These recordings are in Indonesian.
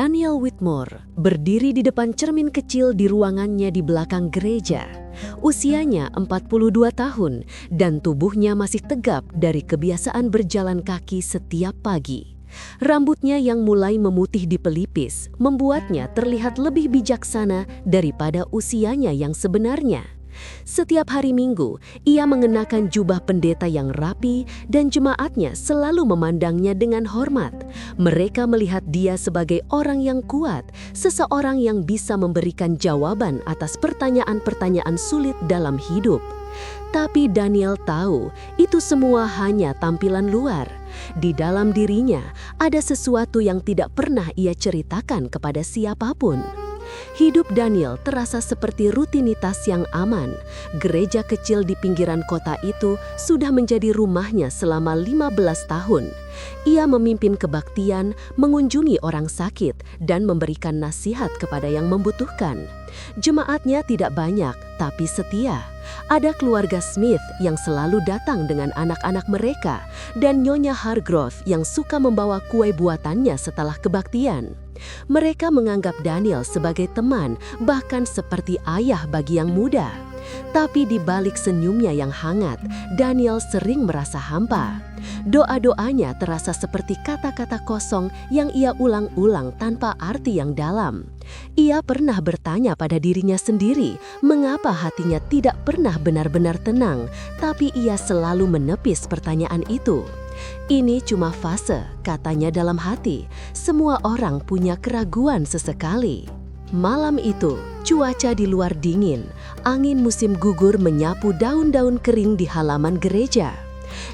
Daniel Whitmore berdiri di depan cermin kecil di ruangannya di belakang gereja. Usianya 42 tahun dan tubuhnya masih tegap dari kebiasaan berjalan kaki setiap pagi. Rambutnya yang mulai memutih di pelipis membuatnya terlihat lebih bijaksana daripada usianya yang sebenarnya. Setiap hari Minggu, ia mengenakan jubah pendeta yang rapi dan jemaatnya selalu memandangnya dengan hormat. Mereka melihat dia sebagai orang yang kuat, seseorang yang bisa memberikan jawaban atas pertanyaan-pertanyaan sulit dalam hidup. Tapi Daniel tahu itu semua hanya tampilan luar. Di dalam dirinya ada sesuatu yang tidak pernah ia ceritakan kepada siapapun. Hidup Daniel terasa seperti rutinitas yang aman. Gereja kecil di pinggiran kota itu sudah menjadi rumahnya selama 15 tahun. Ia memimpin kebaktian, mengunjungi orang sakit, dan memberikan nasihat kepada yang membutuhkan. Jemaatnya tidak banyak, tapi setia. Ada keluarga Smith yang selalu datang dengan anak-anak mereka, dan Nyonya Hargrove yang suka membawa kue buatannya setelah kebaktian. Mereka menganggap Daniel sebagai teman, bahkan seperti ayah bagi yang muda. Tapi di balik senyumnya yang hangat, Daniel sering merasa hampa. Doa-doanya terasa seperti kata-kata kosong yang ia ulang-ulang tanpa arti yang dalam. Ia pernah bertanya pada dirinya sendiri, mengapa hatinya tidak pernah benar-benar tenang, tapi ia selalu menepis pertanyaan itu. Ini cuma fase, katanya dalam hati. Semua orang punya keraguan sesekali. Malam itu, cuaca di luar dingin. Angin musim gugur menyapu daun-daun kering di halaman gereja.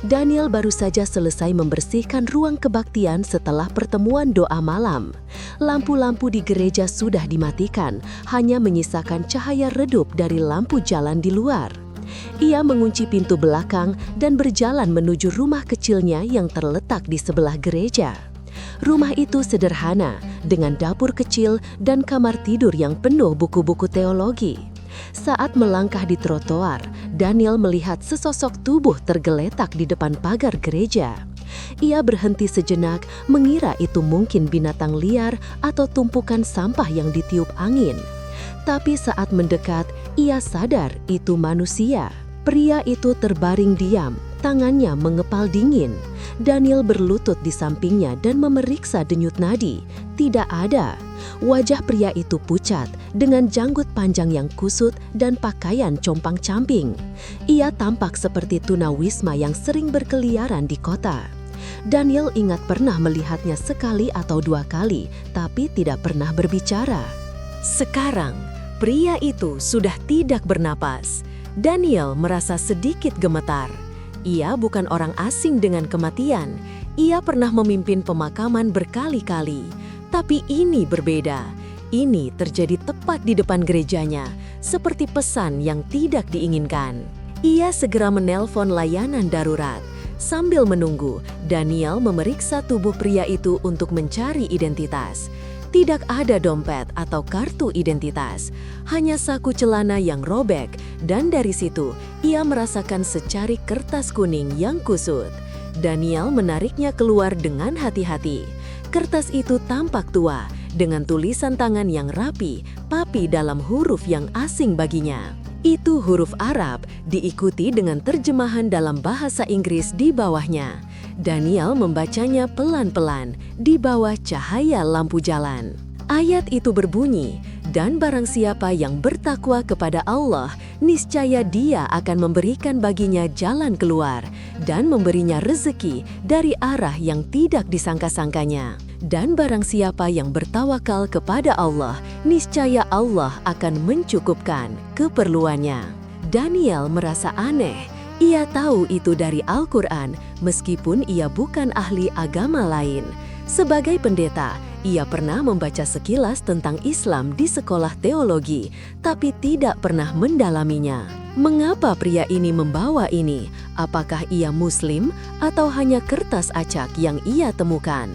Daniel baru saja selesai membersihkan ruang kebaktian setelah pertemuan doa malam. Lampu-lampu di gereja sudah dimatikan, hanya menyisakan cahaya redup dari lampu jalan di luar. Ia mengunci pintu belakang dan berjalan menuju rumah kecilnya yang terletak di sebelah gereja. Rumah itu sederhana, dengan dapur kecil dan kamar tidur yang penuh buku-buku teologi. Saat melangkah di trotoar, Daniel melihat sesosok tubuh tergeletak di depan pagar gereja. Ia berhenti sejenak, mengira itu mungkin binatang liar atau tumpukan sampah yang ditiup angin. Tapi saat mendekat, ia sadar itu manusia. Pria itu terbaring diam, tangannya mengepal dingin. Daniel berlutut di sampingnya dan memeriksa denyut nadi. Tidak ada. Wajah pria itu pucat, dengan janggut panjang yang kusut dan pakaian compang-camping. Ia tampak seperti tunawisma yang sering berkeliaran di kota. Daniel ingat pernah melihatnya sekali atau dua kali, tapi tidak pernah berbicara. Sekarang, pria itu sudah tidak bernapas. Daniel merasa sedikit gemetar. Ia bukan orang asing dengan kematian. Ia pernah memimpin pemakaman berkali-kali. Tapi ini berbeda. Ini terjadi tepat di depan gerejanya, seperti pesan yang tidak diinginkan. Ia segera menelpon layanan darurat. Sambil menunggu, Daniel memeriksa tubuh pria itu untuk mencari identitas. Tidak ada dompet atau kartu identitas, hanya saku celana yang robek, dan dari situ ia merasakan secari kertas kuning yang kusut. Daniel menariknya keluar dengan hati-hati. Kertas itu tampak tua, dengan tulisan tangan yang rapi, tapi dalam huruf yang asing baginya. Itu huruf Arab, diikuti dengan terjemahan dalam bahasa Inggris di bawahnya. Daniel membacanya pelan-pelan di bawah cahaya lampu jalan. Ayat itu berbunyi, "Dan barang siapa yang bertakwa kepada Allah, niscaya Dia akan memberikan baginya jalan keluar dan memberinya rezeki dari arah yang tidak disangka-sangkanya. Dan barang siapa yang bertawakal kepada Allah, niscaya Allah akan mencukupkan keperluannya." Daniel merasa aneh. Ia tahu itu dari Al-Quran, meskipun ia bukan ahli agama lain. Sebagai pendeta, ia pernah membaca sekilas tentang Islam di sekolah teologi, tapi tidak pernah mendalaminya. Mengapa pria ini membawa ini? Apakah ia Muslim atau hanya kertas acak yang ia temukan?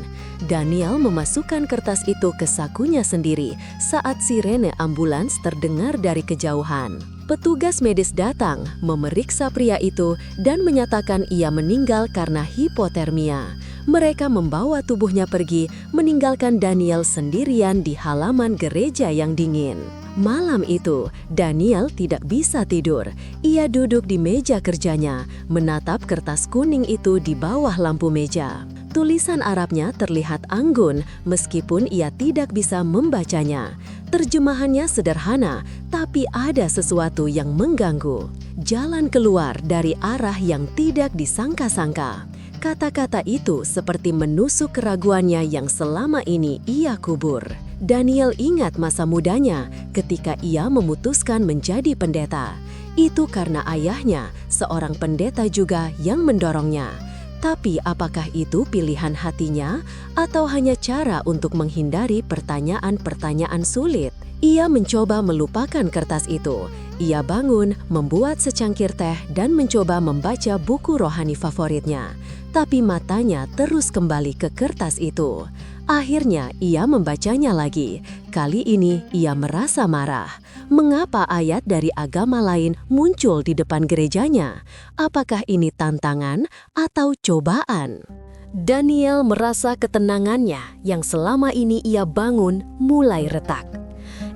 Daniel memasukkan kertas itu ke sakunya sendiri saat sirene ambulans terdengar dari kejauhan. Petugas medis datang, memeriksa pria itu, dan menyatakan ia meninggal karena hipotermia. Mereka membawa tubuhnya pergi, meninggalkan Daniel sendirian di halaman gereja yang dingin. Malam itu, Daniel tidak bisa tidur. Ia duduk di meja kerjanya, menatap kertas kuning itu di bawah lampu meja. Tulisan Arabnya terlihat anggun meskipun ia tidak bisa membacanya. Terjemahannya sederhana, tapi ada sesuatu yang mengganggu. Jalan keluar dari arah yang tidak disangka-sangka. Kata-kata itu seperti menusuk keraguannya yang selama ini ia kubur. Daniel ingat masa mudanya ketika ia memutuskan menjadi pendeta. Itu karena ayahnya, seorang pendeta juga yang mendorongnya. Tapi apakah itu pilihan hatinya atau hanya cara untuk menghindari pertanyaan-pertanyaan sulit? Ia mencoba melupakan kertas itu. Ia bangun, membuat secangkir teh dan mencoba membaca buku rohani favoritnya. Tapi matanya terus kembali ke kertas itu. Akhirnya ia membacanya lagi. Kali ini ia merasa marah. Mengapa ayat dari agama lain muncul di depan gerejanya? Apakah ini tantangan atau cobaan? Daniel merasa ketenangannya yang selama ini ia bangun mulai retak.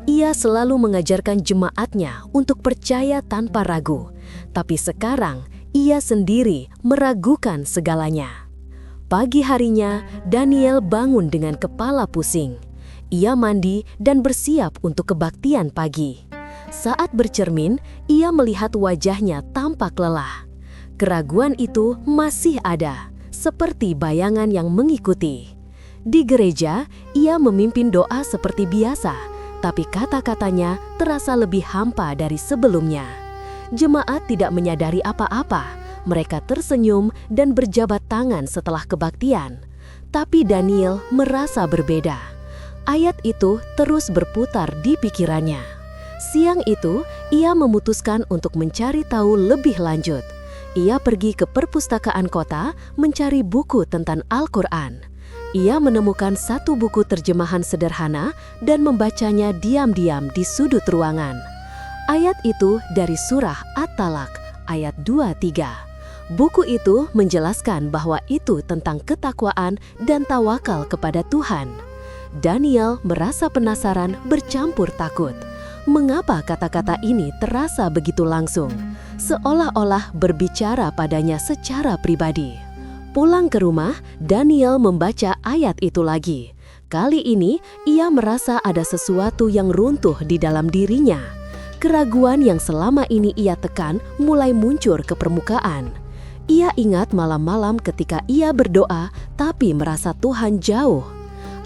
Ia selalu mengajarkan jemaatnya untuk percaya tanpa ragu. Tapi sekarang ia sendiri meragukan segalanya. Pagi harinya, Daniel bangun dengan kepala pusing. Ia mandi dan bersiap untuk kebaktian pagi. Saat bercermin, ia melihat wajahnya tampak lelah. Keraguan itu masih ada, seperti bayangan yang mengikuti. Di gereja, ia memimpin doa seperti biasa, tapi kata-katanya terasa lebih hampa dari sebelumnya. Jemaat tidak menyadari apa-apa. Mereka tersenyum dan berjabat tangan setelah kebaktian. Tapi Daniel merasa berbeda. Ayat itu terus berputar di pikirannya. Siang itu, ia memutuskan untuk mencari tahu lebih lanjut. Ia pergi ke perpustakaan kota mencari buku tentang Al-Quran. Ia menemukan satu buku terjemahan sederhana dan membacanya diam-diam di sudut ruangan. Ayat itu dari surah At-Talaq, ayat 2-3. Buku itu menjelaskan bahwa itu tentang ketakwaan dan tawakal kepada Tuhan. Daniel merasa penasaran bercampur takut. Mengapa kata-kata ini terasa begitu langsung? Seolah-olah berbicara padanya secara pribadi. Pulang ke rumah, Daniel membaca ayat itu lagi. Kali ini, ia merasa ada sesuatu yang runtuh di dalam dirinya. Keraguan yang selama ini ia tekan mulai muncul ke permukaan. Ia ingat malam-malam ketika ia berdoa, tapi merasa Tuhan jauh.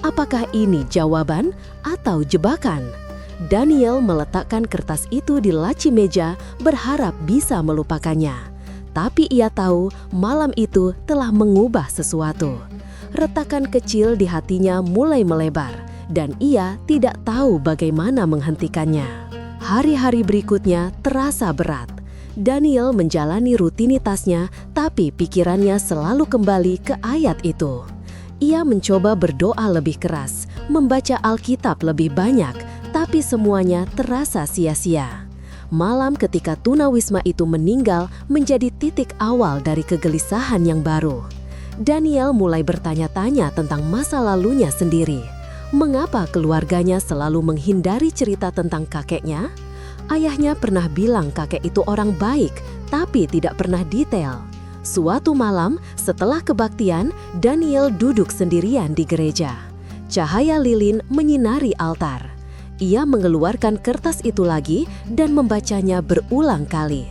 Apakah ini jawaban atau jebakan? Daniel meletakkan kertas itu di laci meja, berharap bisa melupakannya. Tapi ia tahu malam itu telah mengubah sesuatu. Retakan kecil di hatinya mulai melebar, dan ia tidak tahu bagaimana menghentikannya. Hari-hari berikutnya terasa berat. Daniel menjalani rutinitasnya, tapi pikirannya selalu kembali ke ayat itu. Ia mencoba berdoa lebih keras, membaca Alkitab lebih banyak, tapi semuanya terasa sia-sia. Malam ketika tunawisma itu meninggal menjadi titik awal dari kegelisahan yang baru. Daniel mulai bertanya-tanya tentang masa lalunya sendiri. Mengapa keluarganya selalu menghindari cerita tentang kakeknya? Ayahnya pernah bilang kakek itu orang baik, tapi tidak pernah detail. Suatu malam, setelah kebaktian, Daniel duduk sendirian di gereja. Cahaya lilin menyinari altar. Ia mengeluarkan kertas itu lagi dan membacanya berulang kali.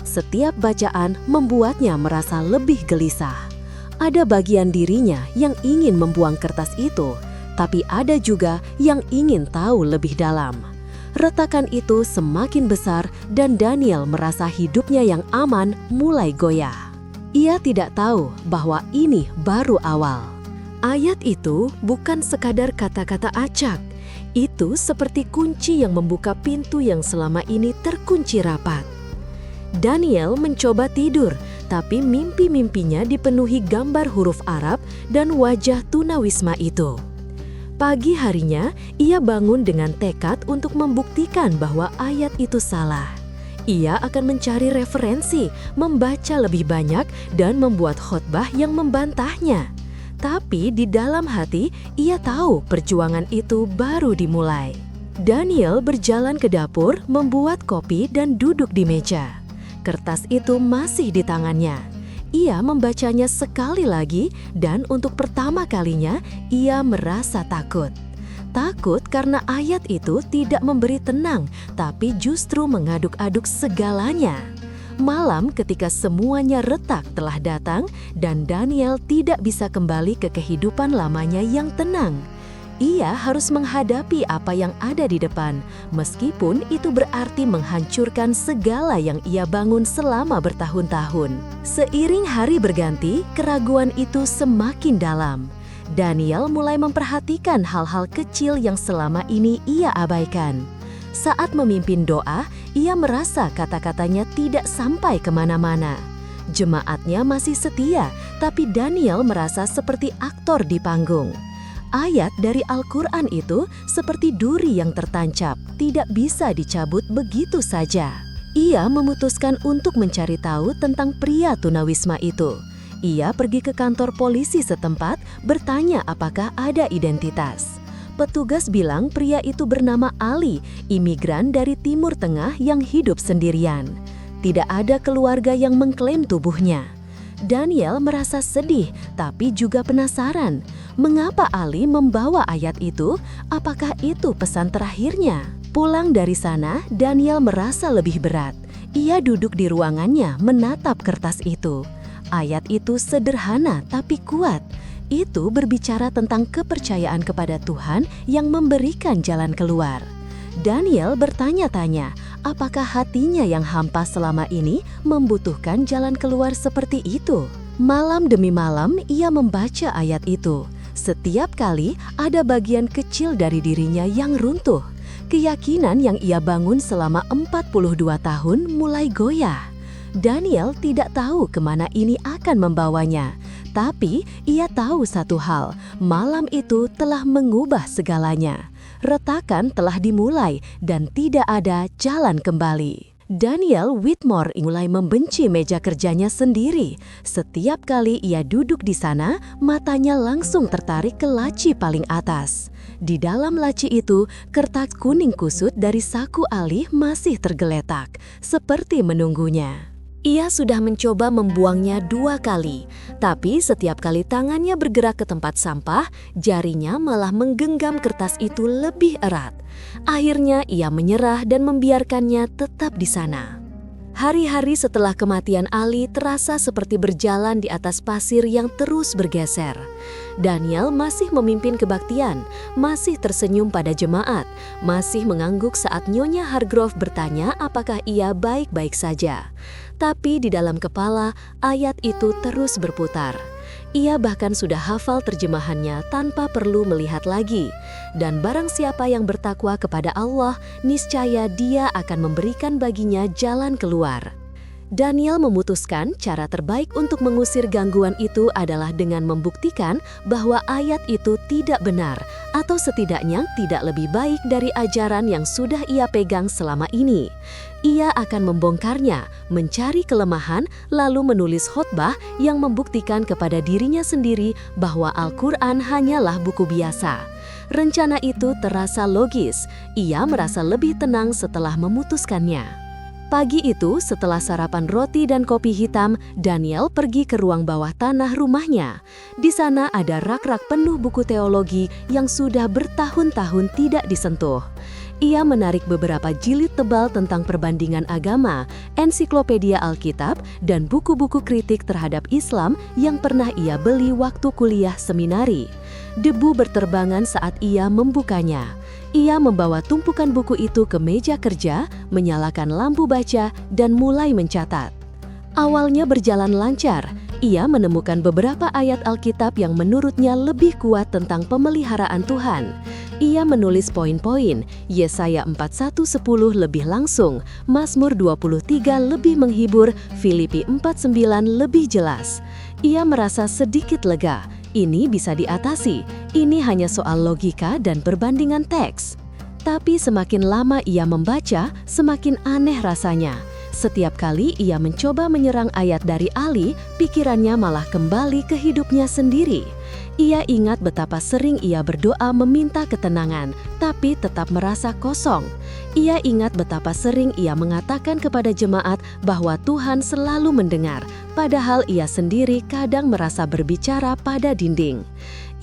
Setiap bacaan membuatnya merasa lebih gelisah. Ada bagian dirinya yang ingin membuang kertas itu, tapi ada juga yang ingin tahu lebih dalam. Retakan itu semakin besar dan Daniel merasa hidupnya yang aman mulai goyah. Ia tidak tahu bahwa ini baru awal. Ayat itu bukan sekadar kata-kata acak. Itu seperti kunci yang membuka pintu yang selama ini terkunci rapat. Daniel mencoba tidur, tapi mimpi-mimpinya dipenuhi gambar huruf Arab dan wajah tunawisma itu. Pagi harinya, ia bangun dengan tekad untuk membuktikan bahwa ayat itu salah. Ia akan mencari referensi, membaca lebih banyak, dan membuat khotbah yang membantahnya. Tapi di dalam hati, ia tahu perjuangan itu baru dimulai. Daniel berjalan ke dapur, membuat kopi dan duduk di meja. Kertas itu masih di tangannya. Ia membacanya sekali lagi dan untuk pertama kalinya ia merasa takut. Takut karena ayat itu tidak memberi tenang, tapi justru mengaduk-aduk segalanya. Malam ketika semuanya retak telah datang dan Daniel tidak bisa kembali ke kehidupan lamanya yang tenang. Ia harus menghadapi apa yang ada di depan, meskipun itu berarti menghancurkan segala yang ia bangun selama bertahun-tahun. Seiring hari berganti, keraguan itu semakin dalam. Daniel mulai memperhatikan hal-hal kecil yang selama ini ia abaikan. Saat memimpin doa, ia merasa kata-katanya tidak sampai kemana-mana. Jemaatnya masih setia, tapi Daniel merasa seperti aktor di panggung. Ayat dari Al-Quran itu seperti duri yang tertancap, tidak bisa dicabut begitu saja. Ia memutuskan untuk mencari tahu tentang pria tunawisma itu. Ia pergi ke kantor polisi setempat, bertanya apakah ada identitas. Petugas bilang pria itu bernama Ali, imigran dari Timur Tengah yang hidup sendirian. Tidak ada keluarga yang mengklaim tubuhnya. Daniel merasa sedih, tapi juga penasaran. Mengapa Ali membawa ayat itu? Apakah itu pesan terakhirnya? Pulang dari sana, Daniel merasa lebih berat. Ia duduk di ruangannya menatap kertas itu. Ayat itu sederhana tapi kuat. Itu berbicara tentang kepercayaan kepada Tuhan yang memberikan jalan keluar. Daniel bertanya-tanya, apakah hatinya yang hampa selama ini membutuhkan jalan keluar seperti itu? Malam demi malam ia membaca ayat itu. Setiap kali ada bagian kecil dari dirinya yang runtuh. Keyakinan yang ia bangun selama 42 tahun mulai goyah. Daniel tidak tahu kemana ini akan membawanya. Tapi ia tahu satu hal, malam itu telah mengubah segalanya. Retakan telah dimulai dan tidak ada jalan kembali. Daniel Whitmore mulai membenci meja kerjanya sendiri. Setiap kali ia duduk di sana, matanya langsung tertarik ke laci paling atas. Di dalam laci itu, kertas kuning kusut dari saku Ali masih tergeletak, seperti menunggunya. Ia sudah mencoba membuangnya 2 kali, tapi setiap kali tangannya bergerak ke tempat sampah, jarinya malah menggenggam kertas itu lebih erat. Akhirnya ia menyerah dan membiarkannya tetap di sana. Hari-hari setelah kematian Ali terasa seperti berjalan di atas pasir yang terus bergeser. Daniel masih memimpin kebaktian, masih tersenyum pada jemaat, masih mengangguk saat Nyonya Hargrove bertanya apakah ia baik-baik saja. Tapi di dalam kepala, ayat itu terus berputar. Ia bahkan sudah hafal terjemahannya tanpa perlu melihat lagi. Dan barang siapa yang bertakwa kepada Allah, niscaya Dia akan memberikan baginya jalan keluar. Daniel memutuskan cara terbaik untuk mengusir gangguan itu adalah dengan membuktikan bahwa ayat itu tidak benar, atau setidaknya tidak lebih baik dari ajaran yang sudah ia pegang selama ini. Ia akan membongkarnya, mencari kelemahan, lalu menulis khotbah yang membuktikan kepada dirinya sendiri bahwa Al-Quran hanyalah buku biasa. Rencana itu terasa logis. Ia merasa lebih tenang setelah memutuskannya. Pagi itu, setelah sarapan roti dan kopi hitam, Daniel pergi ke ruang bawah tanah rumahnya. Di sana ada rak-rak penuh buku teologi yang sudah bertahun-tahun tidak disentuh. Ia menarik beberapa jilid tebal tentang perbandingan agama, ensiklopedia Alkitab, dan buku-buku kritik terhadap Islam yang pernah ia beli waktu kuliah seminari. Debu berterbangan saat ia membukanya. Ia membawa tumpukan buku itu ke meja kerja, menyalakan lampu baca, dan mulai mencatat. Awalnya berjalan lancar. Ia menemukan beberapa ayat Alkitab yang menurutnya lebih kuat tentang pemeliharaan Tuhan. Ia menulis poin-poin, Yesaya 41:10 lebih langsung, Mazmur 23 lebih menghibur, Filipi 4:9 lebih jelas. Ia merasa sedikit lega. Ini bisa diatasi, ini hanya soal logika dan perbandingan teks. Tapi semakin lama ia membaca, semakin aneh rasanya. Setiap kali ia mencoba menyerang ayat dari Ali, pikirannya malah kembali ke hidupnya sendiri. Ia ingat betapa sering ia berdoa meminta ketenangan, tapi tetap merasa kosong. Ia ingat betapa sering ia mengatakan kepada jemaat bahwa Tuhan selalu mendengar, padahal ia sendiri kadang merasa berbicara pada dinding.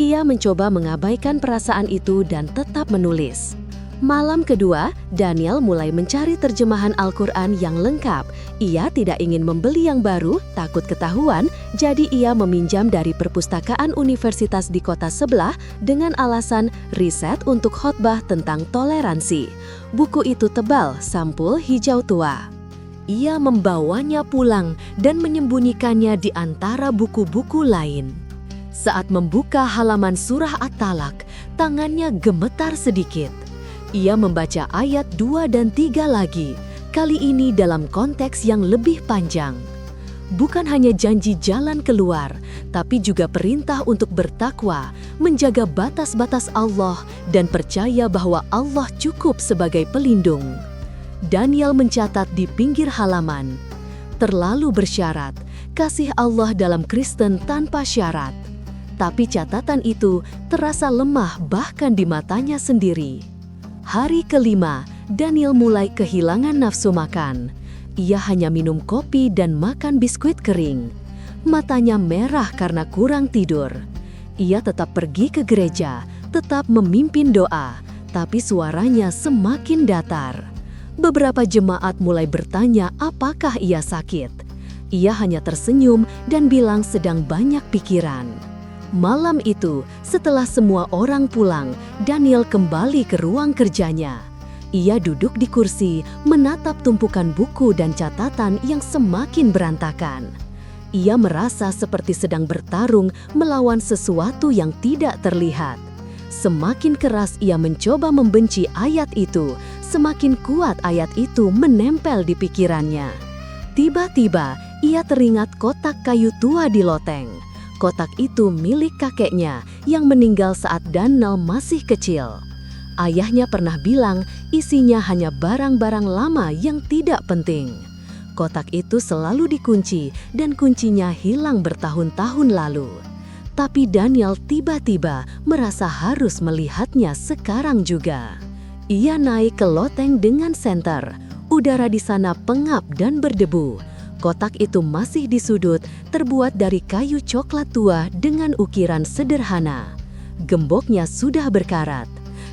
Ia mencoba mengabaikan perasaan itu dan tetap menulis. Malam kedua, Daniel mulai mencari terjemahan Al-Quran yang lengkap. Ia tidak ingin membeli yang baru, takut ketahuan, jadi ia meminjam dari perpustakaan universitas di kota sebelah dengan alasan riset untuk khotbah tentang toleransi. Buku itu tebal, sampul hijau tua. Ia membawanya pulang dan menyembunyikannya di antara buku-buku lain. Saat membuka halaman surah At-Talaq, tangannya gemetar sedikit. Ia membaca ayat 2 dan 3 lagi, kali ini dalam konteks yang lebih panjang. Bukan hanya janji jalan keluar, tapi juga perintah untuk bertakwa, menjaga batas-batas Allah, dan percaya bahwa Allah cukup sebagai pelindung. Daniel mencatat di pinggir halaman, terlalu bersyarat, kasih Allah dalam Kristen tanpa syarat. Tapi catatan itu terasa lemah bahkan di matanya sendiri. Hari kelima, Daniel mulai kehilangan nafsu makan. Ia hanya minum kopi dan makan biskuit kering. Matanya merah karena kurang tidur. Ia tetap pergi ke gereja, tetap memimpin doa, tapi suaranya semakin datar. Beberapa jemaat mulai bertanya apakah ia sakit. Ia hanya tersenyum dan bilang sedang banyak pikiran. Malam itu, setelah semua orang pulang, Daniel kembali ke ruang kerjanya. Ia duduk di kursi, menatap tumpukan buku dan catatan yang semakin berantakan. Ia merasa seperti sedang bertarung melawan sesuatu yang tidak terlihat. Semakin keras ia mencoba membenci ayat itu, semakin kuat ayat itu menempel di pikirannya. Tiba-tiba, ia teringat kotak kayu tua di loteng. Kotak itu milik kakeknya yang meninggal saat Daniel masih kecil. Ayahnya pernah bilang isinya hanya barang-barang lama yang tidak penting. Kotak itu selalu dikunci dan kuncinya hilang bertahun-tahun lalu. Tapi Daniel tiba-tiba merasa harus melihatnya sekarang juga. Ia naik ke loteng dengan senter. Udara di sana pengap dan berdebu. Kotak itu masih di sudut, terbuat dari kayu coklat tua dengan ukiran sederhana. Gemboknya sudah berkarat.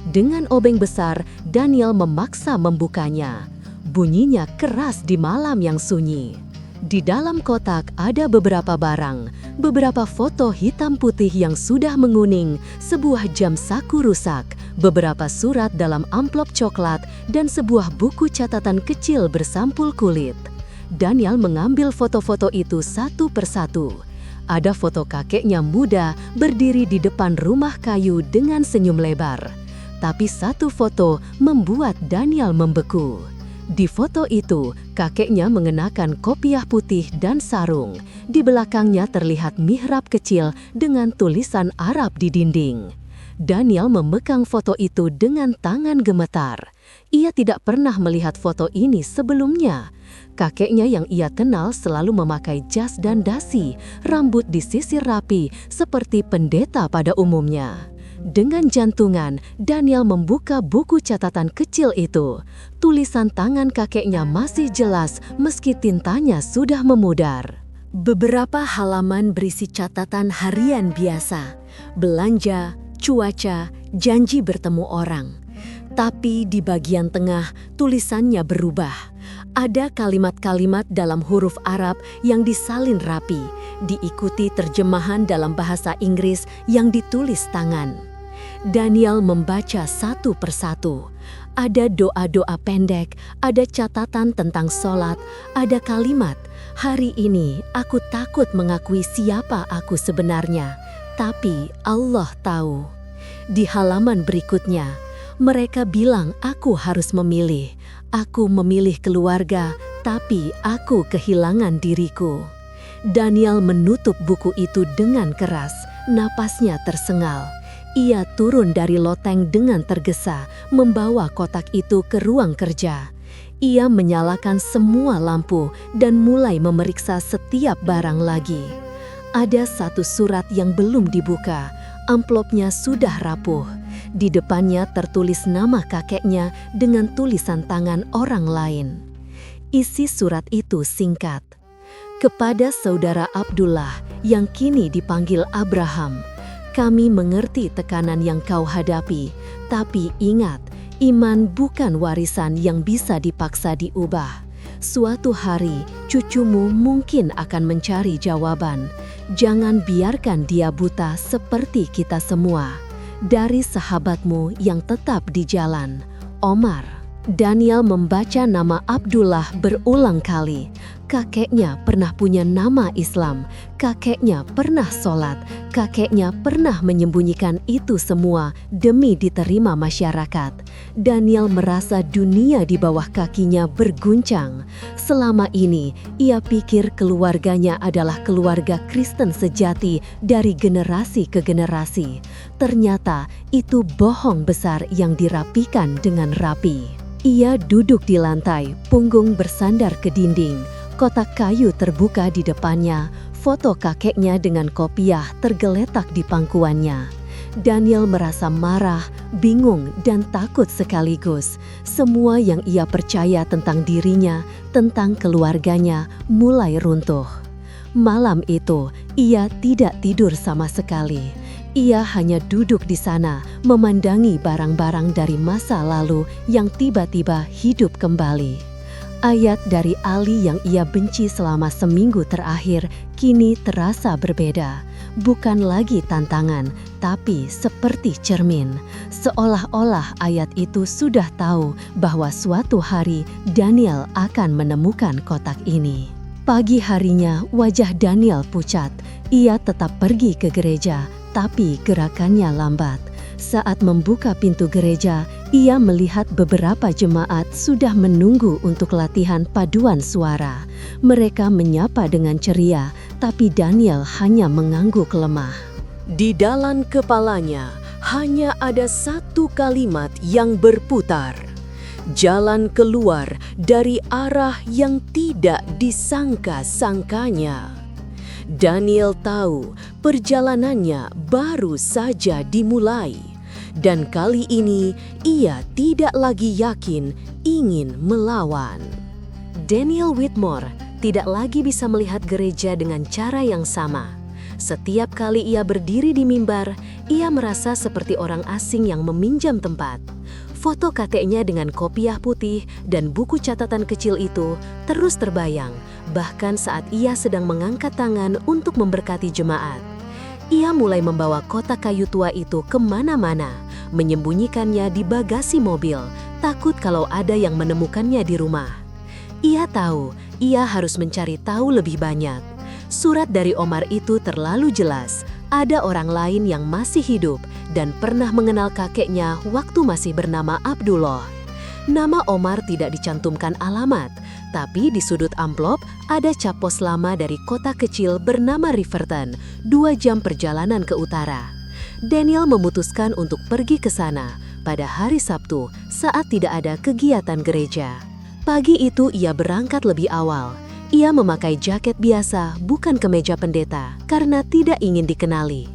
Dengan obeng besar, Daniel memaksa membukanya. Bunyinya keras di malam yang sunyi. Di dalam kotak ada beberapa barang, beberapa foto hitam putih yang sudah menguning, sebuah jam saku rusak, beberapa surat dalam amplop coklat, dan sebuah buku catatan kecil bersampul kulit. Daniel mengambil foto-foto itu satu persatu. Ada foto kakeknya muda berdiri di depan rumah kayu dengan senyum lebar. Tapi satu foto membuat Daniel membeku. Di foto itu, kakeknya mengenakan kopiah putih dan sarung. Di belakangnya terlihat mihrab kecil dengan tulisan Arab di dinding. Daniel memegang foto itu dengan tangan gemetar. Ia tidak pernah melihat foto ini sebelumnya. Kakeknya yang ia kenal selalu memakai jas dan dasi, rambut disisir rapi seperti pendeta pada umumnya. Dengan jantungan, Daniel membuka buku catatan kecil itu. Tulisan tangan kakeknya masih jelas meski tintanya sudah memudar. Beberapa halaman berisi catatan harian biasa, belanja, cuaca, janji bertemu orang. Tapi di bagian tengah, tulisannya berubah. Ada kalimat-kalimat dalam huruf Arab yang disalin rapi, diikuti terjemahan dalam bahasa Inggris yang ditulis tangan. Daniel membaca satu persatu. Ada doa-doa pendek, ada catatan tentang sholat, ada kalimat, "Hari ini aku takut mengakui siapa aku sebenarnya, tapi Allah tahu." Di halaman berikutnya, mereka bilang aku harus memilih. Aku memilih keluarga, tapi aku kehilangan diriku. Daniel menutup buku itu dengan keras, napasnya tersengal. Ia turun dari loteng dengan tergesa, membawa kotak itu ke ruang kerja. Ia menyalakan semua lampu dan mulai memeriksa setiap barang lagi. Ada satu surat yang belum dibuka, Amplopnya sudah rapuh. Di depannya tertulis nama kakeknya dengan tulisan tangan orang lain. Isi surat itu singkat. Kepada saudara Abdullah yang kini dipanggil Abraham, kami mengerti tekanan yang kau hadapi, tapi ingat, iman bukan warisan yang bisa dipaksa diubah. Suatu hari, cucumu mungkin akan mencari jawaban. Jangan biarkan dia buta seperti kita semua. Dari sahabatmu yang tetap di jalan, Omar. Daniel membaca nama Abdullah berulang kali. Kakeknya pernah punya nama Islam, kakeknya pernah sholat, kakeknya pernah menyembunyikan itu semua demi diterima masyarakat. Daniel merasa dunia di bawah kakinya berguncang. Selama ini, ia pikir keluarganya adalah keluarga Kristen sejati dari generasi ke generasi. Ternyata itu bohong besar yang dirapikan dengan rapi. Ia duduk di lantai, punggung bersandar ke dinding. Kotak kayu terbuka di depannya, foto kakeknya dengan kopiah tergeletak di pangkuannya. Daniel merasa marah, bingung, dan takut sekaligus. Semua yang ia percaya tentang dirinya, tentang keluarganya, mulai runtuh. Malam itu, ia tidak tidur sama sekali. Ia hanya duduk di sana, memandangi barang-barang dari masa lalu yang tiba-tiba hidup kembali. Ayat dari Ali yang ia benci selama seminggu terakhir kini terasa berbeda. Bukan lagi tantangan, tapi seperti cermin. Seolah-olah ayat itu sudah tahu bahwa suatu hari Daniel akan menemukan kotak ini. Pagi harinya wajah Daniel pucat. Ia tetap pergi ke gereja, tapi gerakannya lambat. Saat membuka pintu gereja, ia melihat beberapa jemaat sudah menunggu untuk latihan paduan suara. Mereka menyapa dengan ceria, tapi Daniel hanya mengangguk lemah. Di dalam kepalanya hanya ada satu kalimat yang berputar. Jalan keluar dari arah yang tidak disangka-sangkanya. Daniel tahu perjalanannya baru saja dimulai, dan kali ini ia tidak lagi yakin ingin melawan. Daniel Whitmore tidak lagi bisa melihat gereja dengan cara yang sama. Setiap kali ia berdiri di mimbar, ia merasa seperti orang asing yang meminjam tempat. Foto kakeknya dengan kopiah putih dan buku catatan kecil itu terus terbayang, bahkan saat ia sedang mengangkat tangan untuk memberkati jemaat. Ia mulai membawa kotak kayu tua itu kemana-mana, menyembunyikannya di bagasi mobil, takut kalau ada yang menemukannya di rumah. Ia tahu, ia harus mencari tahu lebih banyak. Surat dari Omar itu terlalu jelas. Ada orang lain yang masih hidup dan pernah mengenal kakeknya waktu masih bernama Abdullah. Nama Omar tidak dicantumkan alamat, tapi di sudut amplop ada cap pos lama dari kota kecil bernama Riverton, 2 jam perjalanan ke utara. Daniel memutuskan untuk pergi ke sana pada hari Sabtu saat tidak ada kegiatan gereja. Pagi itu ia berangkat lebih awal. Ia memakai jaket biasa, bukan kemeja pendeta, karena tidak ingin dikenali.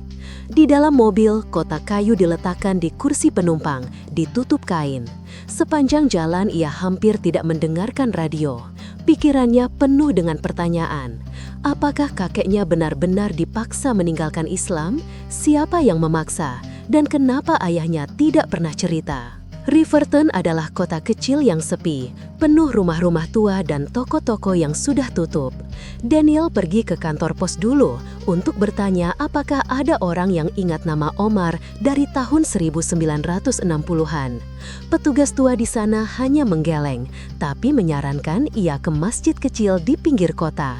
Di dalam mobil, kotak kayu diletakkan di kursi penumpang, ditutup kain. Sepanjang jalan ia hampir tidak mendengarkan radio. Pikirannya penuh dengan pertanyaan. Apakah kakeknya benar-benar dipaksa meninggalkan Islam? Siapa yang memaksa? Dan kenapa ayahnya tidak pernah cerita? Riverton adalah kota kecil yang sepi, penuh rumah-rumah tua dan toko-toko yang sudah tutup. Daniel pergi ke kantor pos dulu untuk bertanya apakah ada orang yang ingat nama Omar dari tahun 1960-an. Petugas tua di sana hanya menggeleng, tapi menyarankan ia ke masjid kecil di pinggir kota.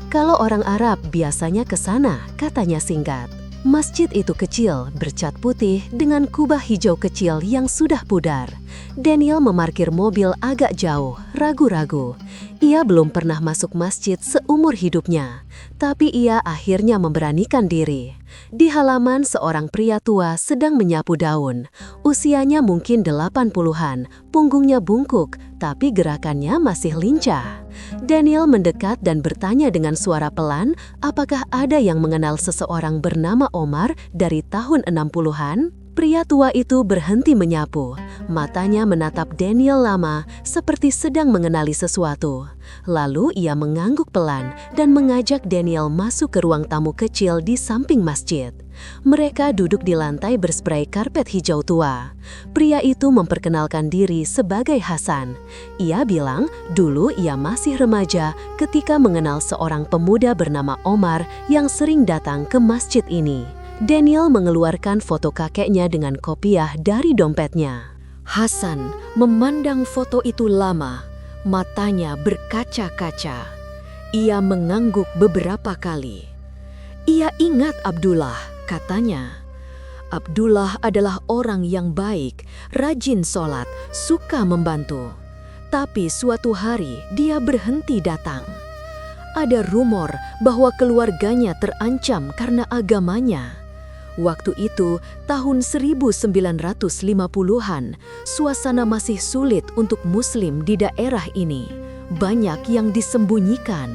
Kalau orang Arab biasanya ke sana, katanya singkat. Masjid itu kecil, bercat putih dengan kubah hijau kecil yang sudah pudar. Daniel memarkir mobil agak jauh, ragu-ragu. Ia belum pernah masuk masjid seumur hidupnya, tapi ia akhirnya memberanikan diri. Di halaman, seorang pria tua sedang menyapu daun. Usianya mungkin 80-an, punggungnya bungkuk, tapi gerakannya masih lincah. Daniel mendekat dan bertanya dengan suara pelan, apakah ada yang mengenal seseorang bernama Omar dari tahun 60-an? Pria tua itu berhenti menyapu. Matanya menatap Daniel lama, seperti sedang mengenali sesuatu. Lalu ia mengangguk pelan dan mengajak Daniel masuk ke ruang tamu kecil di samping masjid. Mereka duduk di lantai berspray karpet hijau tua. Pria itu memperkenalkan diri sebagai Hasan. Ia bilang dulu ia masih remaja ketika mengenal seorang pemuda bernama Omar yang sering datang ke masjid ini. Daniel mengeluarkan foto kakeknya dengan kopiah dari dompetnya. Hasan memandang foto itu lama, matanya berkaca-kaca. Ia mengangguk beberapa kali. Ia ingat Abdullah, katanya. Abdullah adalah orang yang baik, rajin sholat, suka membantu. Tapi suatu hari dia berhenti datang. Ada rumor bahwa keluarganya terancam karena agamanya. Waktu itu, tahun 1950-an, suasana masih sulit untuk Muslim di daerah ini. Banyak yang disembunyikan.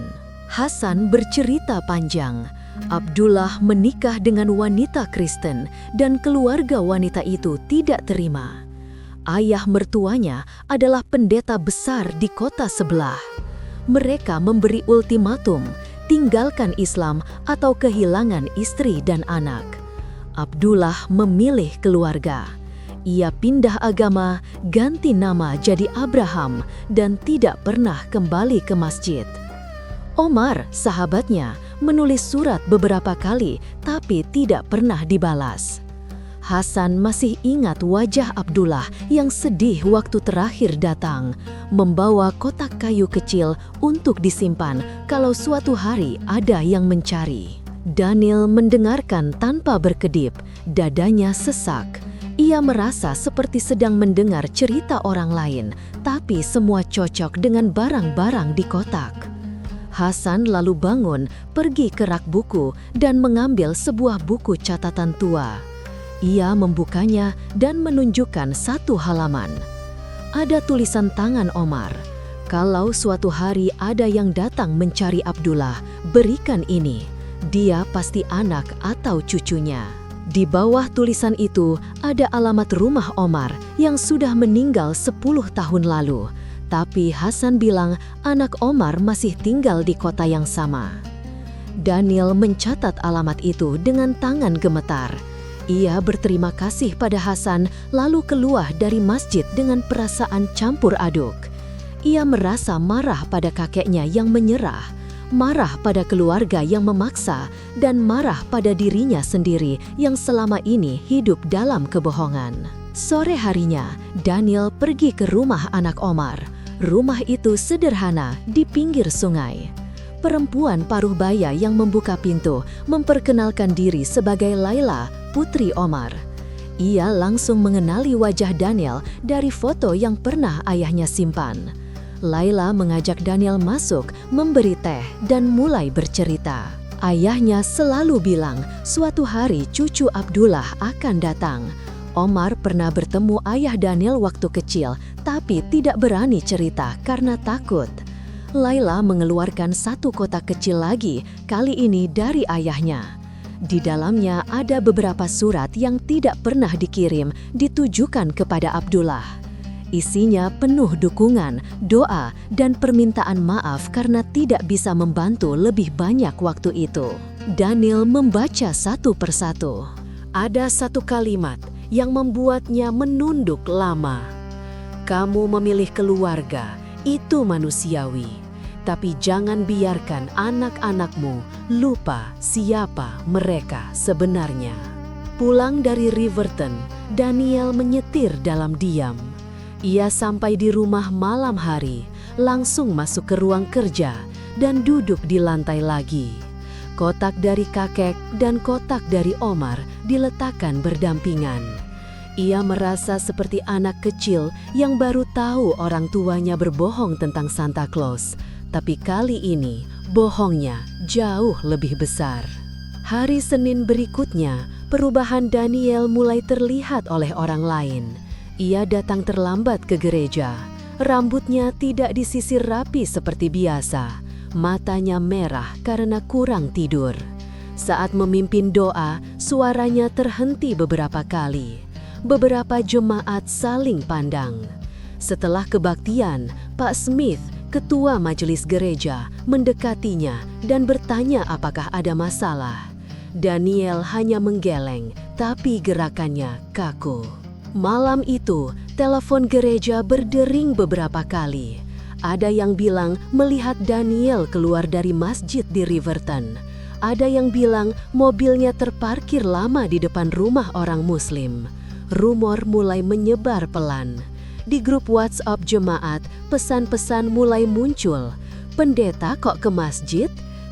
Hasan bercerita panjang. Abdullah menikah dengan wanita Kristen dan keluarga wanita itu tidak terima. Ayah mertuanya adalah pendeta besar di kota sebelah. Mereka memberi ultimatum, tinggalkan Islam atau kehilangan istri dan anak. Abdullah memilih keluarga. Ia pindah agama, ganti nama jadi Abraham, dan tidak pernah kembali ke masjid. Omar, sahabatnya, menulis surat beberapa kali, tapi tidak pernah dibalas. Hasan masih ingat wajah Abdullah yang sedih waktu terakhir datang, membawa kotak kayu kecil untuk disimpan kalau suatu hari ada yang mencari. Daniel mendengarkan tanpa berkedip, dadanya sesak. Ia merasa seperti sedang mendengar cerita orang lain, tapi semua cocok dengan barang-barang di kotak. Hasan lalu bangun, pergi ke rak buku, dan mengambil sebuah buku catatan tua. Ia membukanya dan menunjukkan satu halaman. Ada tulisan tangan Omar. Kalau suatu hari ada yang datang mencari Abdullah, berikan ini. Dia pasti anak atau cucunya. Di bawah tulisan itu ada alamat rumah Omar yang sudah meninggal 10 tahun lalu. Tapi Hasan bilang anak Omar masih tinggal di kota yang sama. Daniel mencatat alamat itu dengan tangan gemetar. Ia berterima kasih pada Hasan lalu keluar dari masjid dengan perasaan campur aduk. Ia merasa marah pada kakeknya yang menyerah, marah pada keluarga yang memaksa, dan marah pada dirinya sendiri yang selama ini hidup dalam kebohongan. Sore harinya, Daniel pergi ke rumah anak Omar. Rumah itu sederhana di pinggir sungai. Perempuan paruh baya yang membuka pintu memperkenalkan diri sebagai Laila, putri Omar. Ia langsung mengenali wajah Daniel dari foto yang pernah ayahnya simpan. Laila mengajak Daniel masuk, memberi teh, dan mulai bercerita. Ayahnya selalu bilang suatu hari cucu Abdullah akan datang. Omar pernah bertemu ayah Daniel waktu kecil, tapi tidak berani cerita karena takut. Laila mengeluarkan satu kotak kecil lagi, kali ini dari ayahnya. Di dalamnya ada beberapa surat yang tidak pernah dikirim, ditujukan kepada Abdullah. Isinya penuh dukungan, doa, dan permintaan maaf karena tidak bisa membantu lebih banyak waktu itu. Daniel membaca satu persatu. Ada satu kalimat yang membuatnya menunduk lama. Kamu memilih keluarga, itu manusiawi. Tapi jangan biarkan anak-anakmu lupa siapa mereka sebenarnya. Pulang dari Riverton, Daniel menyetir dalam diam. Ia sampai di rumah malam hari, langsung masuk ke ruang kerja, dan duduk di lantai lagi. Kotak dari kakek dan kotak dari Omar diletakkan berdampingan. Ia merasa seperti anak kecil yang baru tahu orang tuanya berbohong tentang Santa Claus. Tapi kali ini, bohongnya jauh lebih besar. Hari Senin berikutnya, perubahan Daniel mulai terlihat oleh orang lain. Ia datang terlambat ke gereja. Rambutnya tidak disisir rapi seperti biasa. Matanya merah karena kurang tidur. Saat memimpin doa, suaranya terhenti beberapa kali. Beberapa jemaat saling pandang. Setelah kebaktian, Pak Smith, ketua majelis gereja, mendekatinya dan bertanya apakah ada masalah. Daniel hanya menggeleng, tapi gerakannya kaku. Malam itu, telepon gereja berdering beberapa kali. Ada yang bilang melihat Daniel keluar dari masjid di Riverton. Ada yang bilang mobilnya terparkir lama di depan rumah orang Muslim. Rumor mulai menyebar pelan. Di grup WhatsApp jemaat, pesan-pesan mulai muncul. Pendeta kok ke masjid?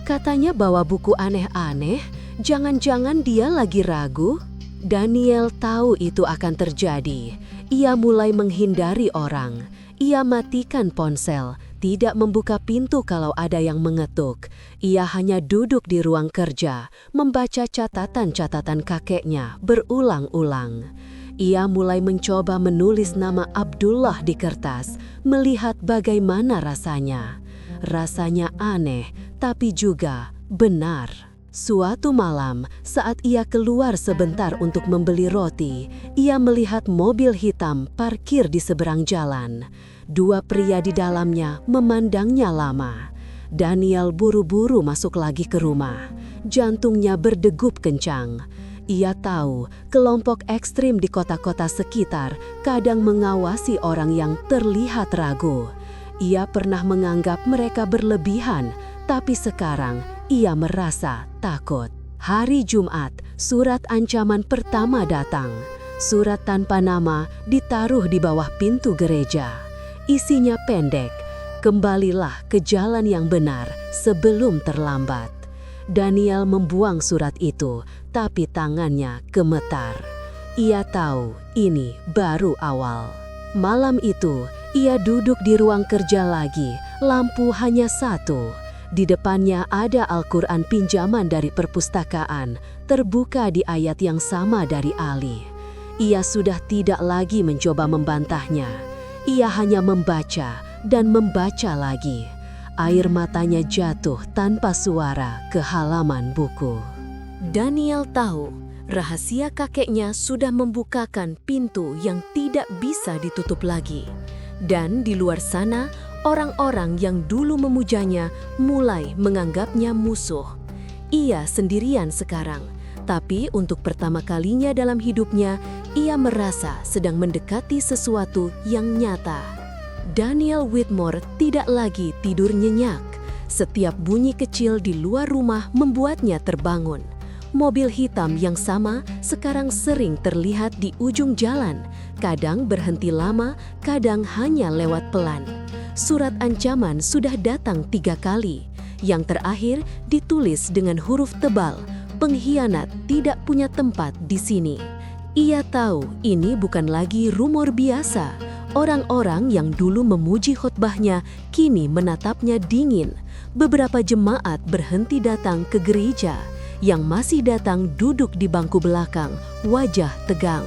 Katanya bawa buku aneh-aneh. Jangan-jangan dia lagi ragu? Daniel tahu itu akan terjadi. Ia mulai menghindari orang. Ia matikan ponsel, tidak membuka pintu kalau ada yang mengetuk. Ia hanya duduk di ruang kerja, membaca catatan-catatan kakeknya berulang-ulang. Ia mulai mencoba menulis nama Abdullah di kertas, melihat bagaimana rasanya. Rasanya aneh, tapi juga benar. Suatu malam, saat ia keluar sebentar untuk membeli roti, ia melihat mobil hitam parkir di seberang jalan. Dua pria di dalamnya memandangnya lama. Daniel buru-buru masuk lagi ke rumah. Jantungnya berdegup kencang. Ia tahu kelompok ekstrim di kota-kota sekitar kadang mengawasi orang yang terlihat ragu. Ia pernah menganggap mereka berlebihan, tapi sekarang ia merasa takut. Hari Jumat, surat ancaman pertama datang. Surat tanpa nama ditaruh di bawah pintu gereja. Isinya pendek, "Kembalilah ke jalan yang benar sebelum terlambat." Daniel membuang surat itu, tapi tangannya gemetar. Ia tahu ini baru awal. Malam itu, ia duduk di ruang kerja lagi, lampu hanya satu. Di depannya ada Al-Quran pinjaman dari perpustakaan, terbuka di ayat yang sama dari Ali. Ia sudah tidak lagi mencoba membantahnya. Ia hanya membaca dan membaca lagi. Air matanya jatuh tanpa suara ke halaman buku. Daniel tahu rahasia kakeknya sudah membukakan pintu yang tidak bisa ditutup lagi. Dan di luar sana, orang-orang yang dulu memujanya mulai menganggapnya musuh. Ia sendirian sekarang, tapi untuk pertama kalinya dalam hidupnya, ia merasa sedang mendekati sesuatu yang nyata. Daniel Whitmore tidak lagi tidur nyenyak. Setiap bunyi kecil di luar rumah membuatnya terbangun. Mobil hitam yang sama sekarang sering terlihat di ujung jalan. Kadang berhenti lama, kadang hanya lewat pelan. Surat ancaman sudah datang 3 kali. Yang terakhir ditulis dengan huruf tebal, "Pengkhianat tidak punya tempat di sini." Ia tahu ini bukan lagi rumor biasa. Orang-orang yang dulu memuji khotbahnya kini menatapnya dingin. Beberapa jemaat berhenti datang ke gereja. Yang masih datang duduk di bangku belakang, wajah tegang.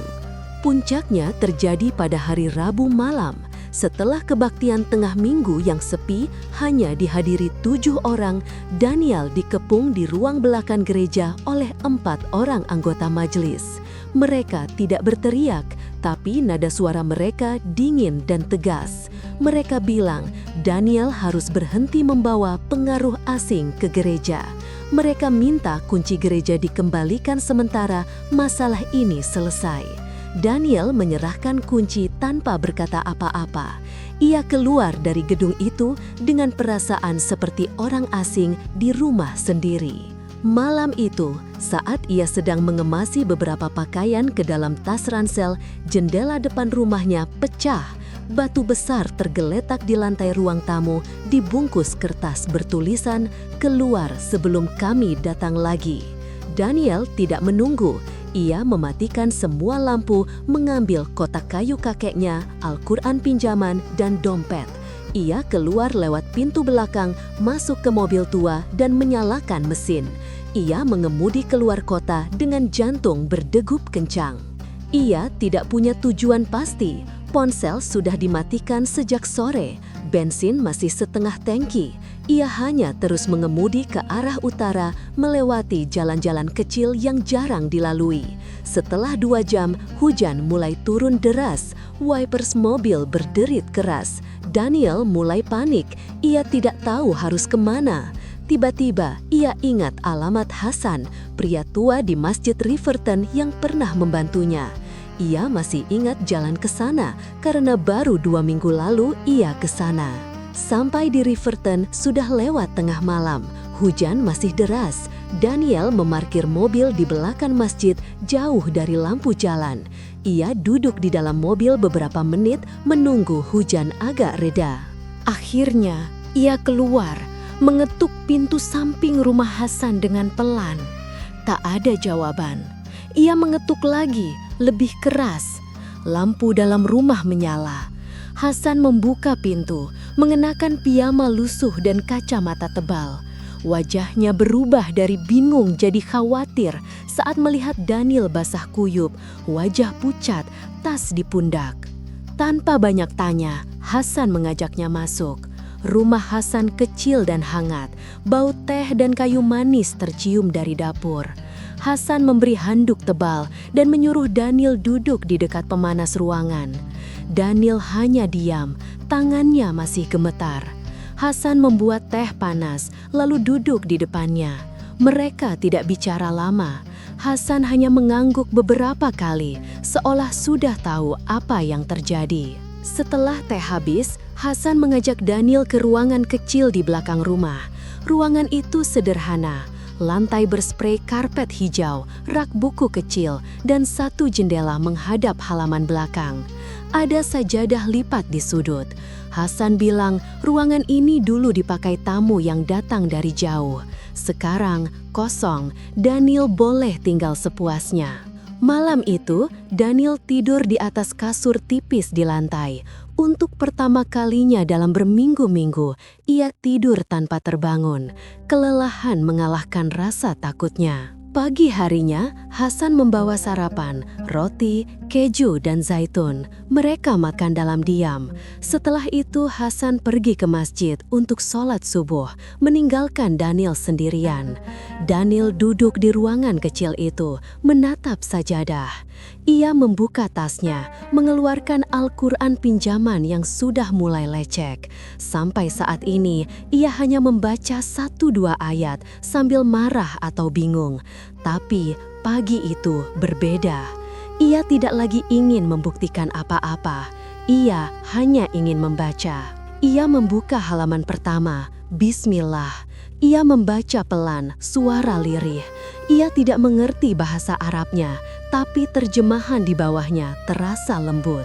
Puncaknya terjadi pada hari Rabu malam. Setelah kebaktian tengah minggu yang sepi hanya dihadiri 7 orang, Daniel dikepung di ruang belakang gereja oleh 4 orang anggota majelis. Mereka tidak berteriak, tapi nada suara mereka dingin dan tegas. Mereka bilang Daniel harus berhenti membawa pengaruh asing ke gereja. Mereka minta kunci gereja dikembalikan sementara masalah ini selesai. Daniel menyerahkan kunci tanpa berkata apa-apa. Ia keluar dari gedung itu dengan perasaan seperti orang asing di rumah sendiri. Malam itu, saat ia sedang mengemasi beberapa pakaian ke dalam tas ransel, jendela depan rumahnya pecah. Batu besar tergeletak di lantai ruang tamu, dibungkus kertas bertulisan, "Keluar sebelum kami datang lagi." Daniel tidak menunggu. Ia mematikan semua lampu, mengambil kotak kayu kakeknya, Al-Quran pinjaman, dan dompet. Ia keluar lewat pintu belakang, masuk ke mobil tua, dan menyalakan mesin. Ia mengemudi keluar kota dengan jantung berdegup kencang. Ia tidak punya tujuan pasti. Ponsel sudah dimatikan sejak sore. Bensin masih setengah tangki. Ia hanya terus mengemudi ke arah utara, melewati jalan-jalan kecil yang jarang dilalui. Setelah 2 jam, hujan mulai turun deras. Wipers mobil berderit keras. Daniel mulai panik. Ia tidak tahu harus kemana. Tiba-tiba, ia ingat alamat Hasan, pria tua di Masjid Riverton yang pernah membantunya. Ia masih ingat jalan ke sana karena baru 2 minggu lalu ia ke sana. Sampai di Riverton sudah lewat tengah malam. Hujan masih deras. Daniel memarkir mobil di belakang masjid jauh dari lampu jalan. Ia duduk di dalam mobil beberapa menit menunggu hujan agak reda. Akhirnya, ia keluar, mengetuk pintu samping rumah Hasan dengan pelan. Tak ada jawaban. Ia mengetuk lagi, lebih keras. Lampu dalam rumah menyala. Hasan membuka pintu, mengenakan piyama lusuh dan kacamata tebal. Wajahnya berubah dari bingung jadi khawatir saat melihat Daniel basah kuyup, wajah pucat, tas di pundak. Tanpa banyak tanya, Hasan mengajaknya masuk. Rumah Hasan kecil dan hangat, bau teh dan kayu manis tercium dari dapur. Hasan memberi handuk tebal dan menyuruh Daniel duduk di dekat pemanas ruangan. Daniel hanya diam, tangannya masih gemetar. Hasan membuat teh panas, lalu duduk di depannya. Mereka tidak bicara lama. Hasan hanya mengangguk beberapa kali, seolah sudah tahu apa yang terjadi. Setelah teh habis, Hasan mengajak Daniel ke ruangan kecil di belakang rumah. Ruangan itu sederhana. Lantai bersprei karpet hijau, rak buku kecil, dan 1 jendela menghadap halaman belakang. Ada sajadah lipat di sudut. Hasan bilang ruangan ini dulu dipakai tamu yang datang dari jauh. Sekarang kosong, Daniel boleh tinggal sepuasnya. Malam itu, Daniel tidur di atas kasur tipis di lantai. Untuk pertama kalinya dalam berminggu-minggu, ia tidur tanpa terbangun. Kelelahan mengalahkan rasa takutnya. Pagi harinya, Hasan membawa sarapan, roti, keju, dan zaitun. Mereka makan dalam diam. Setelah itu, Hasan pergi ke masjid untuk sholat subuh, meninggalkan Daniel sendirian. Daniel duduk di ruangan kecil itu, menatap sajadah. Ia membuka tasnya, mengeluarkan Al-Quran pinjaman yang sudah mulai lecek. Sampai saat ini, ia hanya membaca 1-2 ayat sambil marah atau bingung. Tapi pagi itu berbeda. Ia tidak lagi ingin membuktikan apa-apa. Ia hanya ingin membaca. Ia membuka halaman pertama, Bismillah. Ia membaca pelan, suara lirih. Ia tidak mengerti bahasa Arabnya, tapi terjemahan di bawahnya terasa lembut.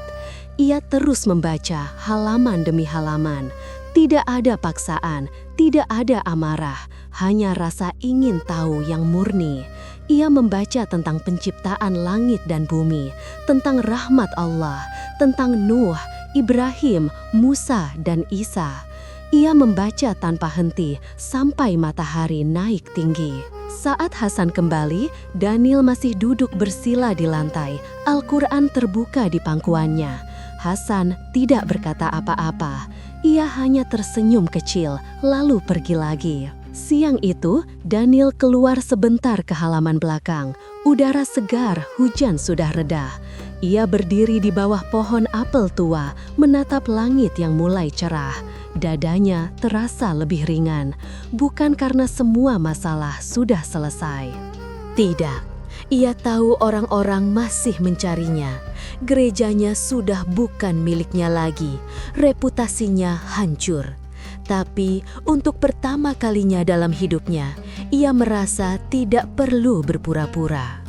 Ia terus membaca halaman demi halaman. Tidak ada paksaan, tidak ada amarah, hanya rasa ingin tahu yang murni. Ia membaca tentang penciptaan langit dan bumi, tentang rahmat Allah, tentang Nuh, Ibrahim, Musa, dan Isa. Ia membaca tanpa henti sampai matahari naik tinggi. Saat Hasan kembali, Daniel masih duduk bersila di lantai. Al-Quran terbuka di pangkuannya. Hasan tidak berkata apa-apa. Ia hanya tersenyum kecil, lalu pergi lagi. Siang itu, Daniel keluar sebentar ke halaman belakang. Udara segar, hujan sudah reda. Ia berdiri di bawah pohon apel tua, menatap langit yang mulai cerah. Dadanya terasa lebih ringan, bukan karena semua masalah sudah selesai. Tidak, ia tahu orang-orang masih mencarinya. Gerejanya sudah bukan miliknya lagi, reputasinya hancur. Tapi untuk pertama kalinya dalam hidupnya, ia merasa tidak perlu berpura-pura.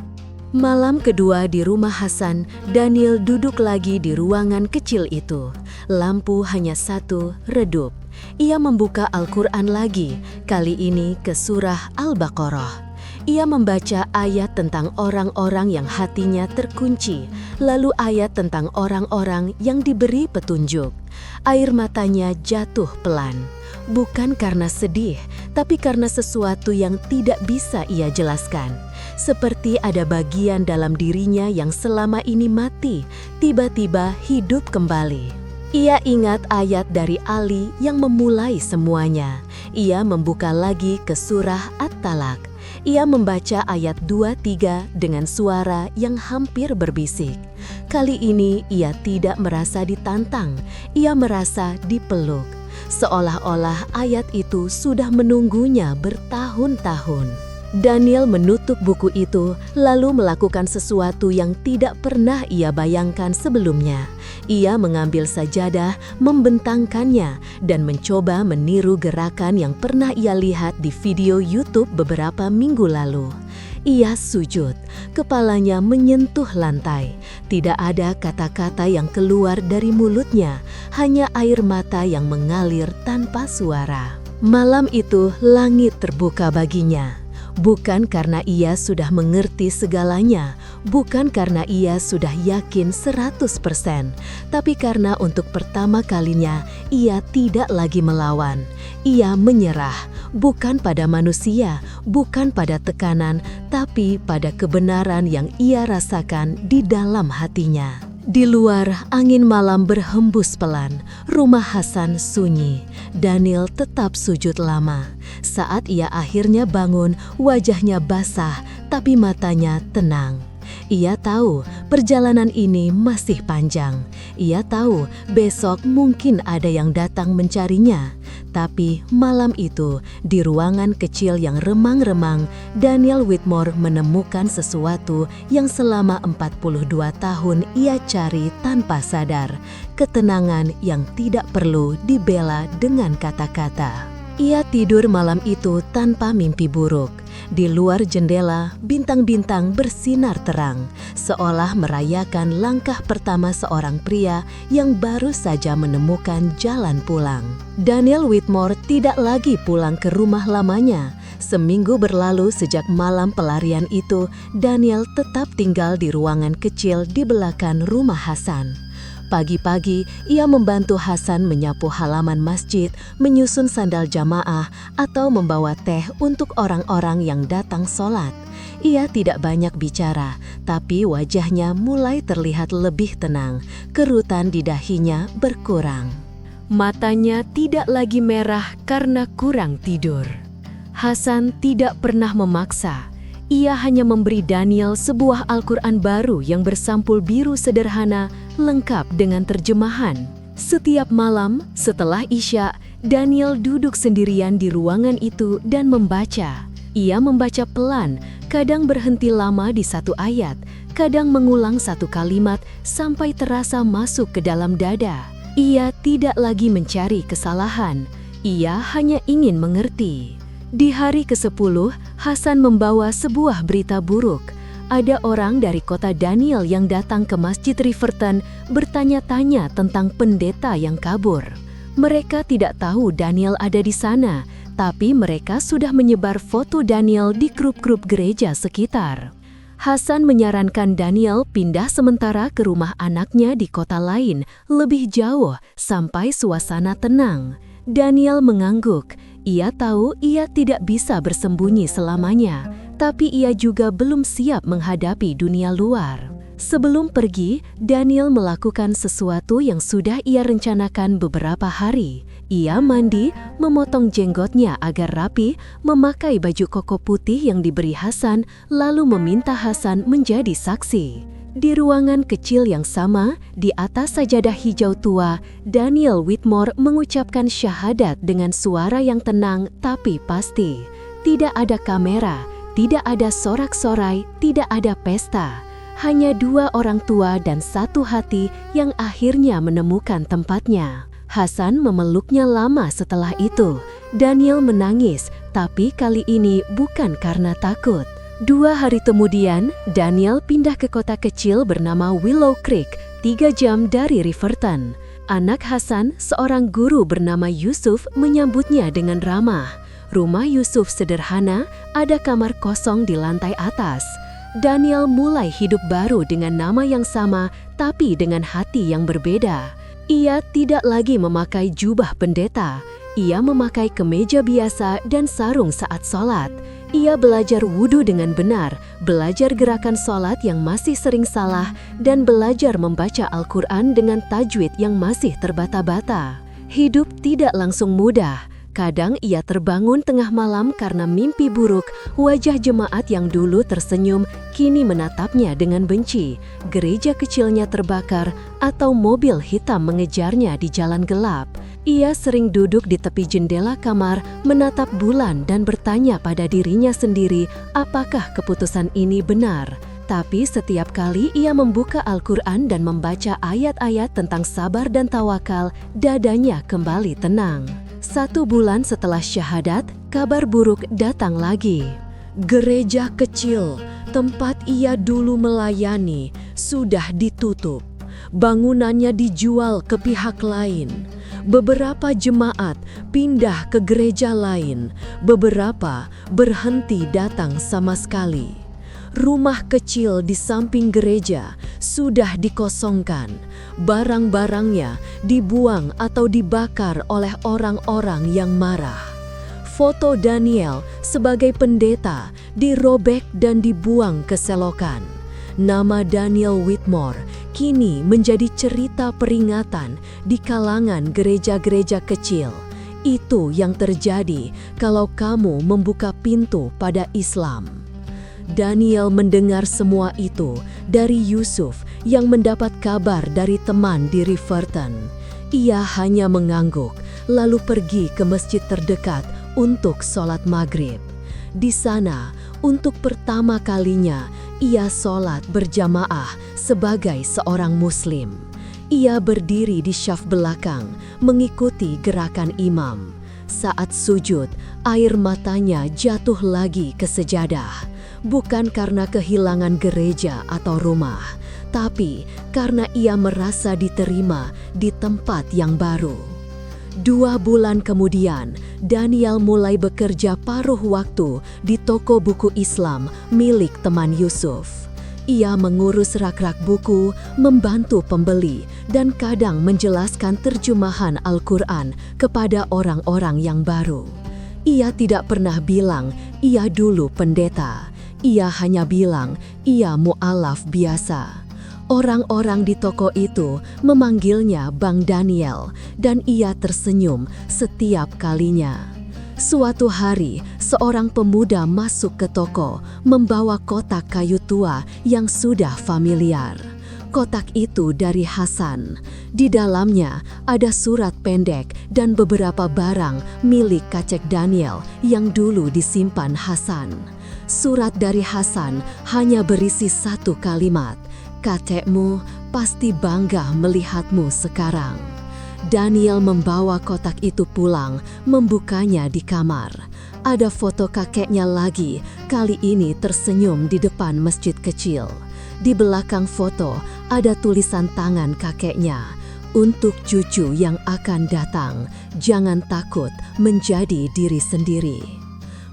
Malam kedua di rumah Hasan, Daniel duduk lagi di ruangan kecil itu. Lampu hanya 1, redup. Ia membuka Al-Quran lagi, kali ini ke surah Al-Baqarah. Ia membaca ayat tentang orang-orang yang hatinya terkunci, lalu ayat tentang orang-orang yang diberi petunjuk. Air matanya jatuh pelan, bukan karena sedih, tapi karena sesuatu yang tidak bisa ia jelaskan. Seperti ada bagian dalam dirinya yang selama ini mati, tiba-tiba hidup kembali. Ia ingat ayat dari Ali yang memulai semuanya. Ia membuka lagi ke surah At-Talaq. Ia membaca ayat 2-3 dengan suara yang hampir berbisik. Kali ini ia tidak merasa ditantang, ia merasa dipeluk. Seolah-olah ayat itu sudah menunggunya bertahun-tahun. Daniel menutup buku itu, lalu melakukan sesuatu yang tidak pernah ia bayangkan sebelumnya. Ia mengambil sajadah, membentangkannya, dan mencoba meniru gerakan yang pernah ia lihat di video YouTube beberapa minggu lalu. Ia sujud, kepalanya menyentuh lantai. Tidak ada kata-kata yang keluar dari mulutnya, hanya air mata yang mengalir tanpa suara. Malam itu langit terbuka baginya. Bukan karena ia sudah mengerti segalanya, bukan karena ia sudah yakin 100%, tapi karena untuk pertama kalinya ia tidak lagi melawan. Ia menyerah, bukan pada manusia, bukan pada tekanan, tapi pada kebenaran yang ia rasakan di dalam hatinya. Di luar, angin malam berhembus pelan. Rumah Hasan sunyi. Daniel tetap sujud lama. Saat ia akhirnya bangun, wajahnya basah, tapi matanya tenang. Ia tahu perjalanan ini masih panjang. Ia tahu besok mungkin ada yang datang mencarinya. Tapi malam itu, di ruangan kecil yang remang-remang, Daniel Whitmore menemukan sesuatu yang selama 42 tahun ia cari tanpa sadar. Ketenangan yang tidak perlu dibela dengan kata-kata. Ia tidur malam itu tanpa mimpi buruk. Di luar jendela, bintang-bintang bersinar terang, seolah merayakan langkah pertama seorang pria yang baru saja menemukan jalan pulang. Daniel Whitmore tidak lagi pulang ke rumah lamanya. Seminggu berlalu sejak malam pelarian itu, Daniel tetap tinggal di ruangan kecil di belakang rumah Hasan. Pagi-pagi, ia membantu Hasan menyapu halaman masjid, menyusun sandal jamaah, atau membawa teh untuk orang-orang yang datang sholat. Ia tidak banyak bicara, tapi wajahnya mulai terlihat lebih tenang. Kerutan di dahinya berkurang. Matanya tidak lagi merah karena kurang tidur. Hasan tidak pernah memaksa. Ia hanya memberi Daniel sebuah Al-Quran baru yang bersampul biru sederhana, lengkap dengan terjemahan. Setiap malam, setelah Isya, Daniel duduk sendirian di ruangan itu dan membaca. Ia membaca pelan, kadang berhenti lama di satu ayat, kadang mengulang satu kalimat sampai terasa masuk ke dalam dada. Ia tidak lagi mencari kesalahan, ia hanya ingin mengerti. Di hari ke-10, Hasan membawa sebuah berita buruk. Ada orang dari kota Daniel yang datang ke Masjid Riverton bertanya-tanya tentang pendeta yang kabur. Mereka tidak tahu Daniel ada di sana, tapi mereka sudah menyebar foto Daniel di grup-grup gereja sekitar. Hasan menyarankan Daniel pindah sementara ke rumah anaknya di kota lain, lebih jauh, sampai suasana tenang. Daniel mengangguk. Ia tahu ia tidak bisa bersembunyi selamanya, tapi ia juga belum siap menghadapi dunia luar. Sebelum pergi, Daniel melakukan sesuatu yang sudah ia rencanakan beberapa hari. Ia mandi, memotong jenggotnya agar rapi, memakai baju koko putih yang diberi Hasan, lalu meminta Hasan menjadi saksi. Di ruangan kecil yang sama, di atas sajadah hijau tua, Daniel Whitmore mengucapkan syahadat dengan suara yang tenang tapi pasti. Tidak ada kamera, tidak ada sorak-sorai, tidak ada pesta. Hanya dua orang tua dan satu hati yang akhirnya menemukan tempatnya. Hasan memeluknya lama setelah itu. Daniel menangis, tapi kali ini bukan karena takut. 2 hari kemudian, Daniel pindah ke kota kecil bernama Willow Creek, 3 jam dari Riverton. Anak Hasan, seorang guru bernama Yusuf, menyambutnya dengan ramah. Rumah Yusuf sederhana, ada kamar kosong di lantai atas. Daniel mulai hidup baru dengan nama yang sama, tapi dengan hati yang berbeda. Ia tidak lagi memakai jubah pendeta. Ia memakai kemeja biasa dan sarung saat sholat. Ia belajar wudhu dengan benar, belajar gerakan sholat yang masih sering salah, dan belajar membaca Al-Quran dengan tajwid yang masih terbata-bata. Hidup tidak langsung mudah. Kadang ia terbangun tengah malam karena mimpi buruk. Wajah jemaat yang dulu tersenyum kini menatapnya dengan benci. Gereja kecilnya terbakar atau mobil hitam mengejarnya di jalan gelap. Ia sering duduk di tepi jendela kamar, menatap bulan dan bertanya pada dirinya sendiri, apakah keputusan ini benar? Tapi setiap kali ia membuka Al-Quran dan membaca ayat-ayat tentang sabar dan tawakal, dadanya kembali tenang. 1 bulan setelah syahadat, kabar buruk datang lagi. Gereja kecil, tempat ia dulu melayani, sudah ditutup. Bangunannya dijual ke pihak lain. Beberapa jemaat pindah ke gereja lain, beberapa berhenti datang sama sekali. Rumah kecil di samping gereja sudah dikosongkan. Barang-barangnya dibuang atau dibakar oleh orang-orang yang marah. Foto Daniel sebagai pendeta dirobek dan dibuang ke selokan. Nama Daniel Whitmore kini menjadi cerita peringatan di kalangan gereja-gereja kecil. Itu yang terjadi kalau kamu membuka pintu pada Islam. Daniel mendengar semua itu dari Yusuf yang mendapat kabar dari teman di Riverton. Ia hanya mengangguk, lalu pergi ke masjid terdekat untuk sholat maghrib. Di sana, untuk pertama kalinya, ia sholat berjamaah sebagai seorang muslim. Ia berdiri di syaf belakang, mengikuti gerakan imam. Saat sujud, air matanya jatuh lagi ke sejadah. Bukan karena kehilangan gereja atau rumah, tapi karena ia merasa diterima di tempat yang baru. 2 bulan kemudian, Daniel mulai bekerja paruh waktu di toko buku Islam milik teman Yusuf. Ia mengurus rak-rak buku, membantu pembeli, dan kadang menjelaskan terjemahan Al-Quran kepada orang-orang yang baru. Ia tidak pernah bilang, ia dulu pendeta. Ia hanya bilang, ia mu'alaf biasa. Orang-orang di toko itu memanggilnya Bang Daniel, dan ia tersenyum setiap kalinya. Suatu hari, seorang pemuda masuk ke toko, membawa kotak kayu tua yang sudah familiar. Kotak itu dari Hasan. Di dalamnya ada surat pendek dan beberapa barang milik kakek Daniel yang dulu disimpan Hasan. Surat dari Hasan hanya berisi 1 kalimat, "Kakekmu pasti bangga melihatmu sekarang." Daniel membawa kotak itu pulang, membukanya di kamar. Ada foto kakeknya lagi, kali ini tersenyum di depan masjid kecil. Di belakang foto ada tulisan tangan kakeknya, "Untuk cucu yang akan datang, jangan takut menjadi diri sendiri."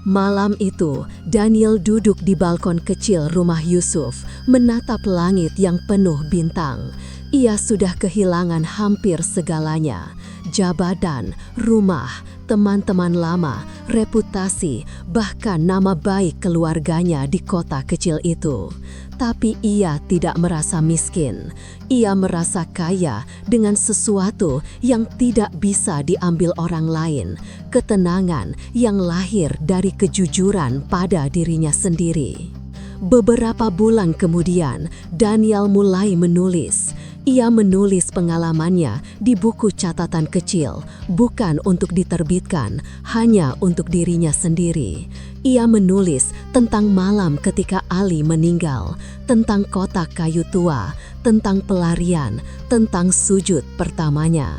Malam itu, Daniel duduk di balkon kecil rumah Yusuf, menatap langit yang penuh bintang. Ia sudah kehilangan hampir segalanya: jabatan, rumah, teman-teman lama, reputasi, bahkan nama baik keluarganya di kota kecil itu. Tapi ia tidak merasa miskin. Ia merasa kaya dengan sesuatu yang tidak bisa diambil orang lain, ketenangan yang lahir dari kejujuran pada dirinya sendiri. Beberapa bulan kemudian, Daniel mulai menulis. Ia menulis pengalamannya di buku catatan kecil, bukan untuk diterbitkan, hanya untuk dirinya sendiri. Ia menulis tentang malam ketika Ali meninggal, tentang kotak kayu tua, tentang pelarian, tentang sujud pertamanya.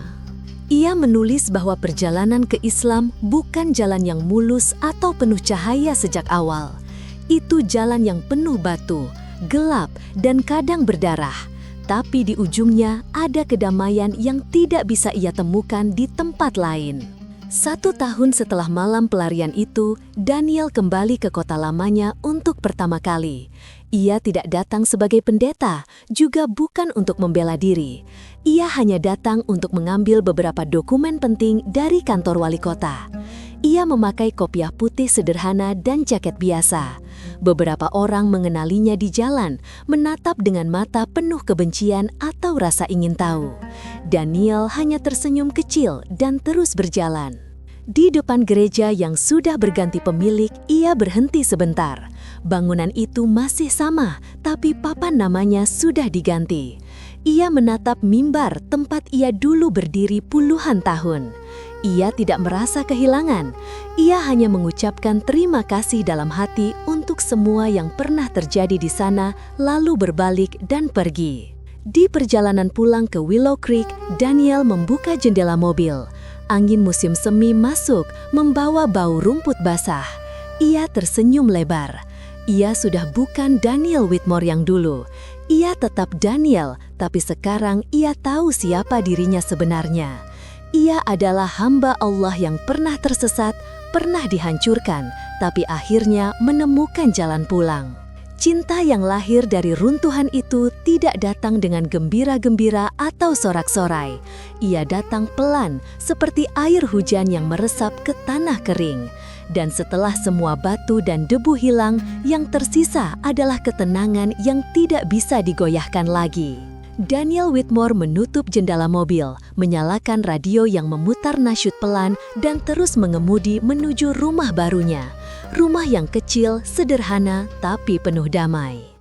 Ia menulis bahwa perjalanan ke Islam bukan jalan yang mulus atau penuh cahaya sejak awal. Itu jalan yang penuh batu, gelap, dan kadang berdarah. Tapi di ujungnya ada kedamaian yang tidak bisa ia temukan di tempat lain. 1 tahun setelah malam pelarian itu, Daniel kembali ke kota lamanya untuk pertama kali. Ia tidak datang sebagai pendeta, juga bukan untuk membela diri. Ia hanya datang untuk mengambil beberapa dokumen penting dari kantor wali kota. Ia memakai kopiah putih sederhana dan jaket biasa. Beberapa orang mengenalinya di jalan, menatap dengan mata penuh kebencian atau rasa ingin tahu. Daniel hanya tersenyum kecil dan terus berjalan. Di depan gereja yang sudah berganti pemilik, ia berhenti sebentar. Bangunan itu masih sama, tapi papan namanya sudah diganti. Ia menatap mimbar tempat ia dulu berdiri puluhan tahun. Ia tidak merasa kehilangan. Ia hanya mengucapkan terima kasih dalam hati untuk semua yang pernah terjadi di sana, lalu berbalik dan pergi. Di perjalanan pulang ke Willow Creek, Daniel membuka jendela mobil. Angin musim semi masuk, membawa bau rumput basah. Ia tersenyum lebar. Ia sudah bukan Daniel Whitmore yang dulu. Ia tetap Daniel, tapi sekarang ia tahu siapa dirinya sebenarnya. Ia adalah hamba Allah yang pernah tersesat, pernah dihancurkan, tapi akhirnya menemukan jalan pulang. Cinta yang lahir dari runtuhan itu tidak datang dengan gembira-gembira atau sorak-sorai. Ia datang pelan, seperti air hujan yang meresap ke tanah kering. Dan setelah semua batu dan debu hilang, yang tersisa adalah ketenangan yang tidak bisa digoyahkan lagi. Daniel Whitmore menutup jendela mobil, menyalakan radio yang memutar nasyid pelan, dan terus mengemudi menuju rumah barunya. Rumah yang kecil, sederhana, tapi penuh damai.